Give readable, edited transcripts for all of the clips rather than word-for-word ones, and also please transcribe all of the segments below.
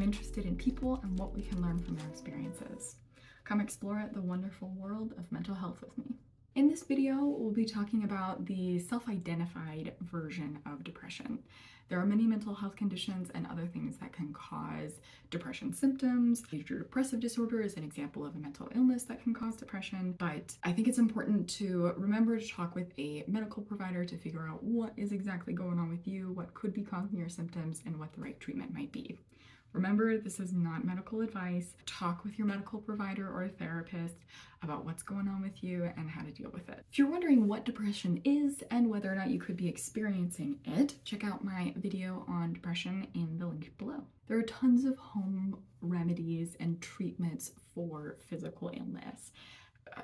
interested in people and what we can learn from their experiences. Come explore the wonderful world of mental health with me. In this video, we'll be talking about the self-identified version of depression. There are many mental health conditions and other things that can cause depression symptoms. Major depressive disorder is an example of a mental illness that can cause depression, but I think it's important to remember to talk with a medical provider to figure out what is exactly going on with you, what could be causing your symptoms, and what the right treatment might be. Remember, this is not medical advice. Talk with your medical provider or a therapist about what's going on with you and how to deal with it. If you're wondering what depression is and whether or not you could be experiencing it, check out my video on depression in the link below. There are tons of home remedies and treatments for physical illness.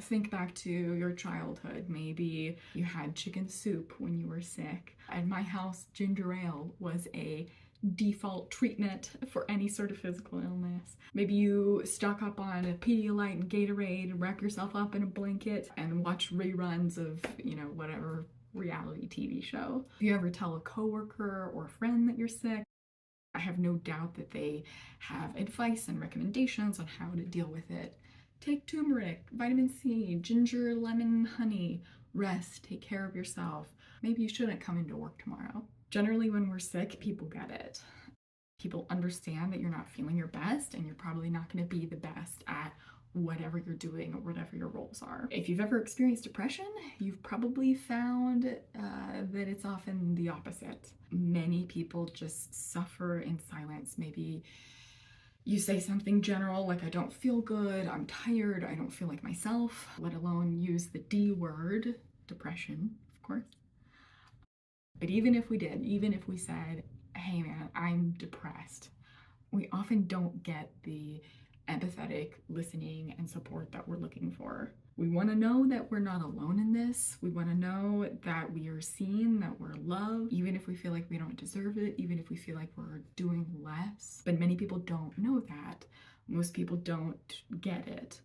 Think back to your childhood. Maybe you had chicken soup when you were sick. At my house, ginger ale was a default treatment for any sort of physical illness. Maybe you stock up on a Pedialyte and Gatorade, wrap yourself up in a blanket, and watch reruns of, whatever reality TV show. If you ever tell a coworker or a friend that you're sick, I have no doubt that they have advice and recommendations on how to deal with it. Take turmeric, vitamin C, ginger, lemon, honey, rest, take care of yourself. Maybe you shouldn't come into work tomorrow. Generally, when we're sick, people get it. People understand that you're not feeling your best and you're probably not going to be the best at whatever you're doing or whatever your roles are. If you've ever experienced depression, you've probably found that it's often the opposite. Many people just suffer in silence. Maybe you say something general like, I don't feel good, I'm tired, I don't feel like myself, let alone use the D word, depression, of course. But even if we did, even if we said, hey man, I'm depressed, we often don't get the empathetic listening and support that we're looking for. We want to know that we're not alone in this. We want to know that we are seen, that we're loved, even if we feel like we don't deserve it, even if we feel like we're doing less. But many people don't know that. Most people don't get it.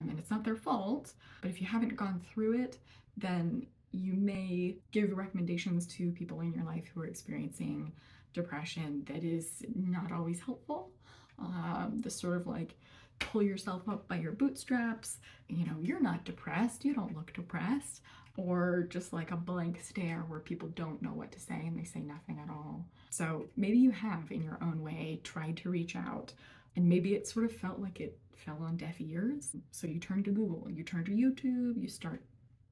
And it's not their fault, but if you haven't gone through it, then you may give recommendations to people in your life who are experiencing depression that is not always helpful. The sort of like, pull yourself up by your bootstraps, you're not depressed, you don't look depressed, or just like a blank stare where people don't know what to say and they say nothing at all. So maybe you have, in your own way, tried to reach out, and maybe it sort of felt like it fell on deaf ears. So you turn to Google, you turn to YouTube, you start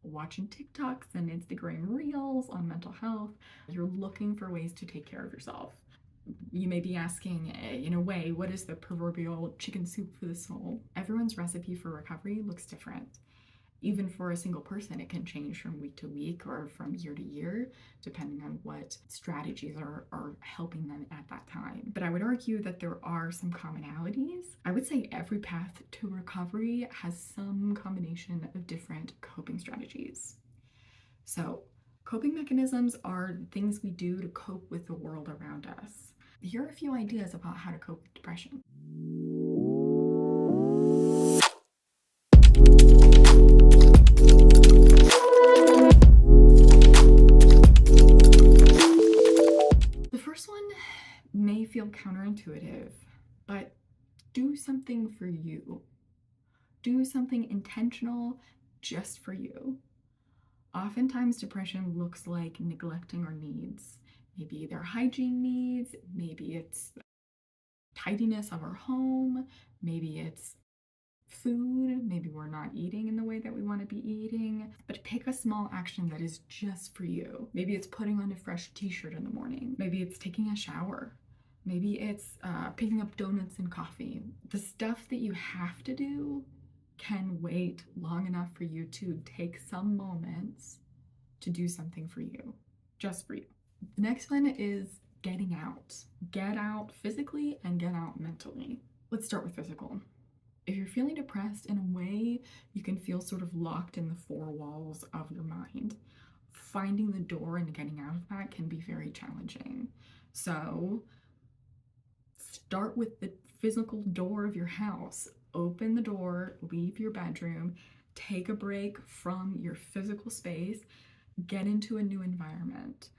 watching TikToks and Instagram Reels on mental health. You're looking for ways to take care of yourself. You may be asking, in a way, what is the proverbial chicken soup for the soul? Everyone's recipe for recovery looks different. Even for a single person, it can change from week to week or from year to year, depending on what strategies are helping them at that time. But I would argue that there are some commonalities. I would say every path to recovery has some combination of different coping strategies. So, coping mechanisms are things we do to cope with the world around us. Here are a few ideas about how to cope with depression. The first one may feel counterintuitive, but do something for you. Do something intentional just for you. Oftentimes, depression looks like neglecting our needs. Maybe they're hygiene needs, maybe it's tidiness of our home, maybe it's food, maybe we're not eating in the way that we want to be eating. But pick a small action that is just for you. Maybe it's putting on a fresh t-shirt in the morning. Maybe it's taking a shower. Maybe it's picking up donuts and coffee. The stuff that you have to do can wait long enough for you to take some moments to do something for you, just for you. The next one is getting out. Get out physically and get out mentally. Let's start with physical. If you're feeling depressed, in a way, you can feel sort of locked in the four walls of your mind. Finding the door and getting out of that can be very challenging. So start with the physical door of your house. Open the door, leave your bedroom, take a break from your physical space, get into a new environment.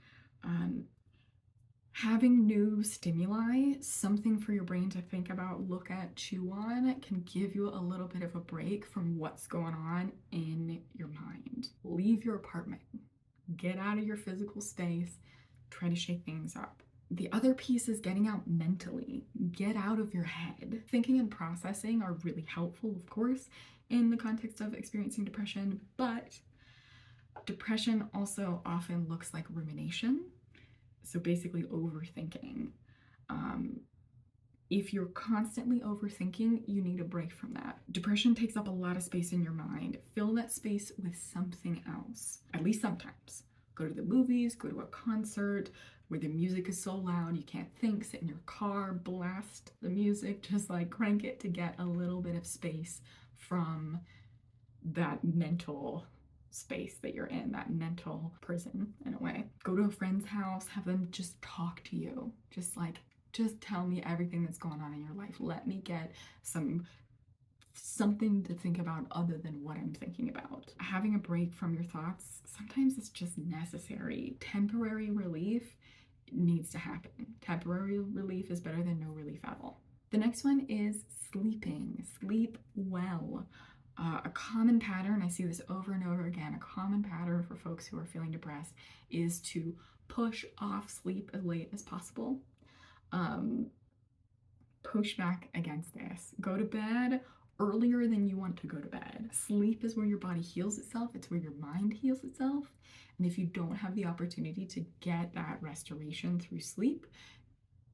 Having new stimuli, something for your brain to think about, look at, chew on, can give you a little bit of a break from what's going on in your mind. Leave your apartment, get out of your physical space, try to shake things up. The other piece is getting out mentally. Get out of your head. Thinking and processing are really helpful, of course, in the context of experiencing depression, but depression also often looks like rumination. So basically overthinking. If you're constantly overthinking, you need a break from that. Depression takes up a lot of space in your mind. Fill that space with something else, at least sometimes. Go to the movies, go to a concert where the music is so loud you can't think, sit in your car, blast the music, just like crank it to get a little bit of space from that mental space that you're in, that mental prison in a way. Go to a friend's house, have them just talk to you. Just tell me everything that's going on in your life. Let me get something to think about other than what I'm thinking about. Having a break from your thoughts, sometimes it's just necessary. Temporary relief needs to happen. Temporary relief is better than no relief at all. The next one is sleeping. Sleep well. A common pattern, I see this over and over again, a common pattern for folks who are feeling depressed is to push off sleep as late as possible. Push back against this. Go to bed earlier than you want to go to bed. Sleep is where your body heals itself. It's where your mind heals itself. And if you don't have the opportunity to get that restoration through sleep,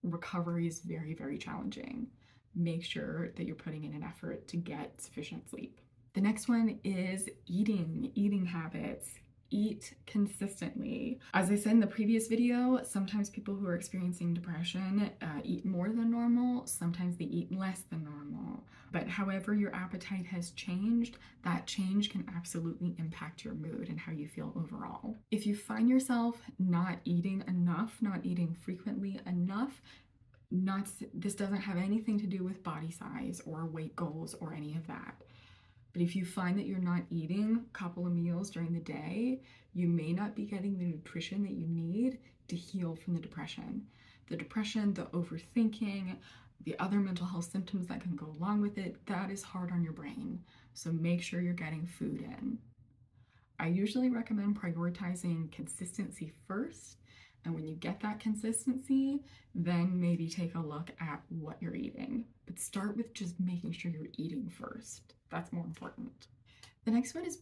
recovery is very, very challenging. Make sure that you're putting in an effort to get sufficient sleep. The next one is eating habits. Eat consistently. As I said in the previous video, sometimes people who are experiencing depression eat more than normal, sometimes they eat less than normal. But however your appetite has changed, that change can absolutely impact your mood and how you feel overall. If you find yourself not eating enough, not eating frequently enough, this doesn't have anything to do with body size or weight goals or any of that. But if you find that you're not eating a couple of meals during the day, you may not be getting the nutrition that you need to heal from the depression. The depression, the overthinking, the other mental health symptoms that can go along with it, that is hard on your brain. So make sure you're getting food in. I usually recommend prioritizing consistency first. And when you get that consistency, then maybe take a look at what you're eating. But start with just making sure you're eating first. That's more important. The next one is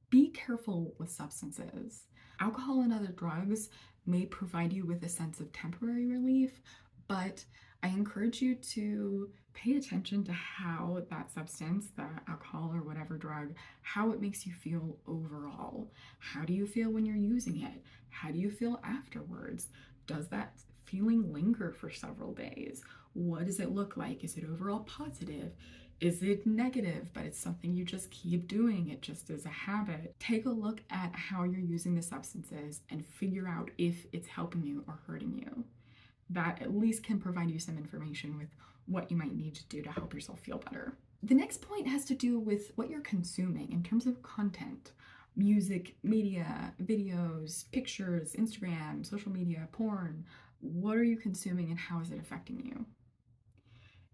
be careful with substances. Alcohol and other drugs may provide you with a sense of temporary relief, but I encourage you to pay attention to how that substance, the alcohol or whatever drug, how it makes you feel overall. How do you feel when you're using it? How do you feel afterwards? Does that feeling linger for several days? What does it look like? Is it overall positive? Is it negative, but it's something you just keep doing? It just is a habit. Take a look at how you're using the substances and figure out if it's helping you or hurting you. That at least can provide you some information with what you might need to do to help yourself feel better. The next point has to do with what you're consuming in terms of content. Music, media, videos, pictures, Instagram, social media, porn. What are you consuming and how is it affecting you?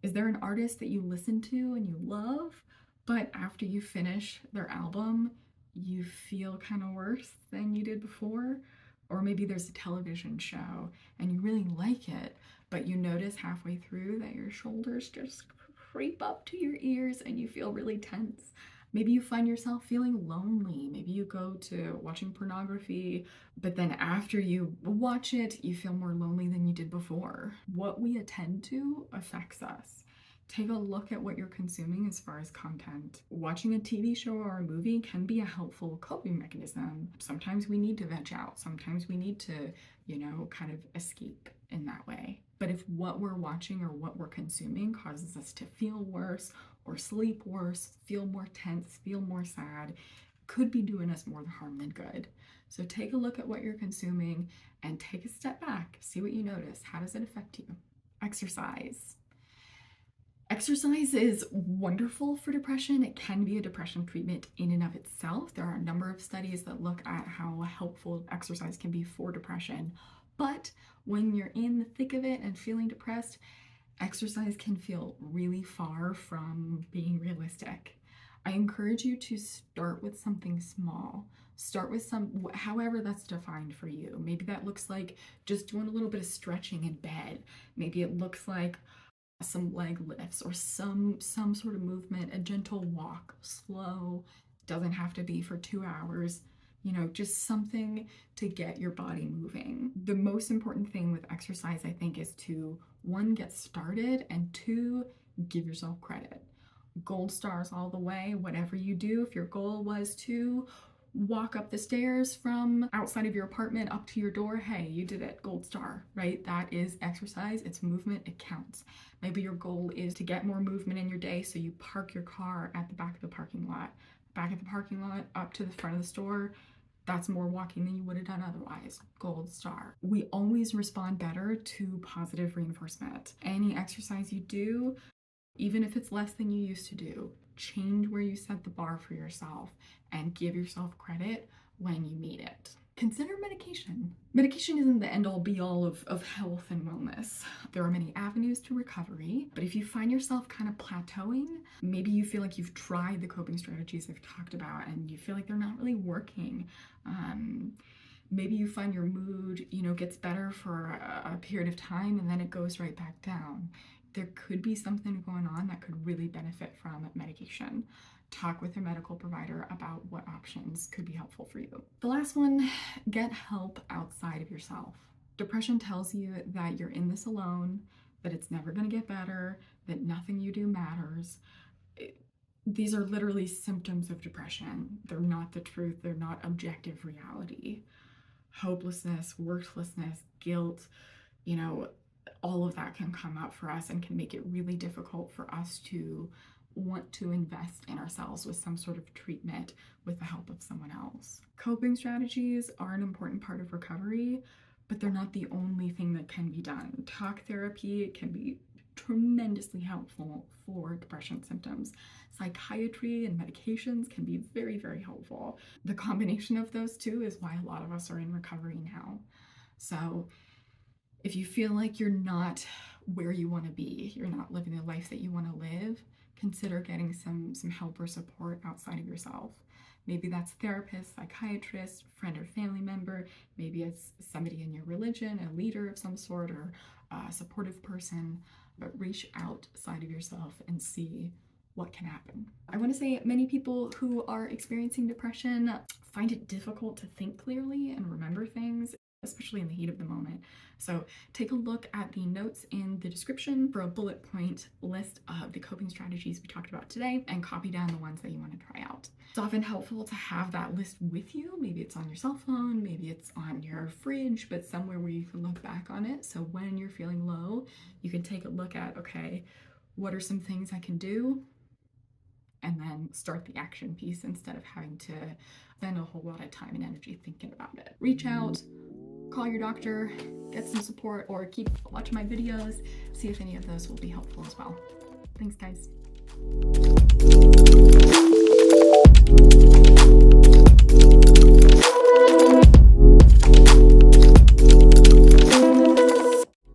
Is there an artist that you listen to and you love, but after you finish their album, you feel kind of worse than you did before? Or maybe there's a television show and you really like it, but you notice halfway through that your shoulders just creep up to your ears and you feel really tense. Maybe you find yourself feeling lonely. Maybe you go to watching pornography, but then after you watch it, you feel more lonely than you did before. What we attend to affects us. Take a look at what you're consuming as far as content. Watching a TV show or a movie can be a helpful coping mechanism. Sometimes we need to veg out. Sometimes we need to, kind of escape in that way. But if what we're watching or what we're consuming causes us to feel worse or sleep worse, feel more tense, feel more sad, could be doing us more harm than good. So take a look at what you're consuming and take a step back. See what you notice. How does it affect you? Exercise. Exercise is wonderful for depression. It can be a depression treatment in and of itself. There are a number of studies that look at how helpful exercise can be for depression, But when you're in the thick of it and feeling depressed, exercise can feel really far from being realistic. I encourage you to start with something small. Start with however that's defined for you. Maybe that looks like just doing a little bit of stretching in bed. Maybe it looks like some leg lifts or some sort of movement, a gentle walk, slow, doesn't have to be for 2 hours, just something to get your body moving. The most important thing with exercise, I think, is to, 1, get started, and 2, give yourself credit. Gold stars all the way. Whatever you do, if your goal was to walk up the stairs from outside of your apartment up to your door, hey, you did it, gold star, right? That is exercise, it's movement, it counts. Maybe your goal is to get more movement in your day, so you park your car at the back of the parking lot. Back at the parking lot, up to the front of the store, that's more walking than you would have done otherwise. Gold star. We always respond better to positive reinforcement. Any exercise you do, even if it's less than you used to do, change where you set the bar for yourself and give yourself credit when you need it. Consider medication. Medication isn't the end-all be-all of health and wellness. There are many avenues to recovery, but if you find yourself kind of plateauing, maybe you feel like you've tried the coping strategies I've talked about and you feel like they're not really working. Maybe you find your mood, gets better for a period of time and then it goes right back down. There could be something going on that could really benefit from medication. Talk with your medical provider about what options could be helpful for you. The last one, get help outside of yourself. Depression tells you that you're in this alone, that it's never going to get better, that nothing you do matters. These are literally symptoms of depression. They're not the truth. They're not objective reality. Hopelessness, worthlessness, guilt, all of that can come up for us and can make it really difficult for us to want to invest in ourselves with some sort of treatment with the help of someone else. Coping strategies are an important part of recovery, but they're not the only thing that can be done. Talk therapy can be tremendously helpful for depression symptoms. Psychiatry and medications can be very, very helpful. The combination of those two is why a lot of us are in recovery now. So if you feel like you're not where you want to be, you're not living the life that you want to live, consider getting some help or support outside of yourself. Maybe that's a therapist, psychiatrist, friend or family member. Maybe it's somebody in your religion, a leader of some sort, or a supportive person. But reach outside of yourself and see what can happen. I want to say many people who are experiencing depression find it difficult to think clearly and remember things, especially in the heat of the moment. So take a look at the notes in the description for a bullet point list of the coping strategies we talked about today and copy down the ones that you want to try out. It's often helpful to have that list with you. Maybe it's on your cell phone, maybe it's on your fridge, but somewhere where you can look back on it. So when you're feeling low, you can take a look at, okay, what are some things I can do? And then start the action piece instead of having to spend a whole lot of time and energy thinking about it. Reach out, call your doctor, get some support, or keep watching my videos, see if any of those will be helpful as well. Thanks, guys.